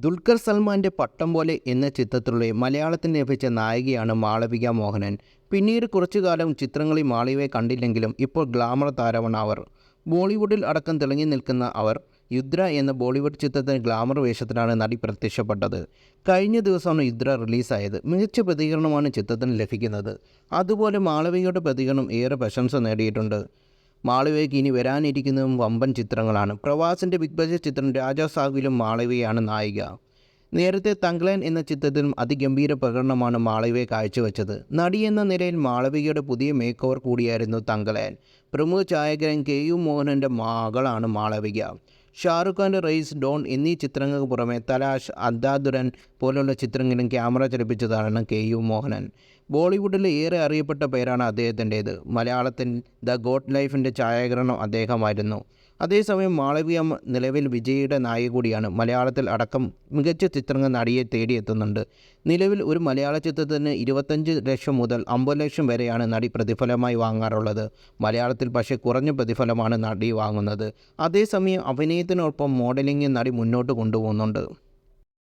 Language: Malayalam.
ദുൽഖർ സൽമാൻ്റെ പട്ടം പോലെ എന്ന ചിത്രത്തിലൂടെ മലയാളത്തിന് ലഭിച്ച നായികയാണ് മാളവിക മോഹനൻ. പിന്നീട് കുറച്ചുകാലം ചിത്രങ്ങളിൽ മാളവികയെ കണ്ടില്ലെങ്കിലും ഇപ്പോൾ ഗ്ലാമർ താരമാണ് അവർ. ബോളിവുഡിൽ അടക്കം തിളങ്ങി നിൽക്കുന്ന അവർ യുദ്ര എന്ന ബോളിവുഡ് ചിത്രത്തിന് ഗ്ലാമർ വേഷത്തിലാണ് നടി പ്രത്യക്ഷപ്പെട്ടത്. കഴിഞ്ഞ ദിവസമാണ് യുദ്ര റിലീസായത്. മികച്ച പ്രതികരണമാണ് ചിത്രത്തിന് ലഭിക്കുന്നത്. അതുപോലെ മാളവികയുടെ പ്രതികരണം ഏറെ പ്രശംസ നേടിയിട്ടുണ്ട്. മാളവികയ്ക്ക് ഇനി വരാനിരിക്കുന്നതും വമ്പൻ ചിത്രങ്ങളാണ്. പ്രവാസിൻ്റെ ബിഗ് ബഡ്ജറ്റ് ചിത്രം രാജാ സാഹിബിലും മാളവികയാണ് നായിക. നേരത്തെ തങ്കളൻ എന്ന ചിത്രത്തിലും അതിഗംഭീര പ്രകടനമാണ് മാളവിക കാഴ്ചവെച്ചത്. നടി എന്ന നിലയിൽ മാളവികയുടെ പുതിയ മേക്ക് ഓവർ കൂടിയായിരുന്നു തങ്കളൻ. പ്രമുഖ ഛായാഗ്രഹൻ KU മോഹനൻ്റെ മകളാണ് മാളവിക. ഷാറുഖ് ഖാൻ്റെ റെയ്സ്, ഡോൺ എന്നീ ചിത്രങ്ങൾക്ക് പുറമെ തലാഷ്, അന്ധാധുരൻ പോലുള്ള ചിത്രങ്ങളിലും ക്യാമറ ചലിപ്പിച്ചതാണ് KU മോഹനൻ. ബോളിവുഡിലെ ഏറെ അറിയപ്പെട്ട പേരാണ് അദ്ദേഹത്തിൻ്റേത്. മലയാളത്തിൽ ദ ഗോഡ് ലൈഫിൻ്റെ ഛായാഗ്രഹണം അദ്ദേഹമായിരുന്നു. അതേസമയം മാളവിക നിലവിൽ വിജയിയുടെ നായിക കൂടിയാണ്. മലയാളത്തിൽ അടക്കം മികച്ച ചിത്രങ്ങൾ നടിയെ തേടിയെത്തുന്നുണ്ട്. നിലവിൽ ഒരു മലയാള ചിത്രത്തിന് 25 ലക്ഷം മുതൽ 50 ലക്ഷം വരെയാണ് നടി പ്രതിഫലമായി വാങ്ങാറുള്ളത്. മലയാളത്തിൽ പക്ഷേ കുറഞ്ഞ പ്രതിഫലമാണ് നടി വാങ്ങുന്നത്. അതേസമയം അഭിനയത്തിനൊപ്പം മോഡലിംഗ് നടി മുന്നോട്ട് കൊണ്ടുപോകുന്നുണ്ട്.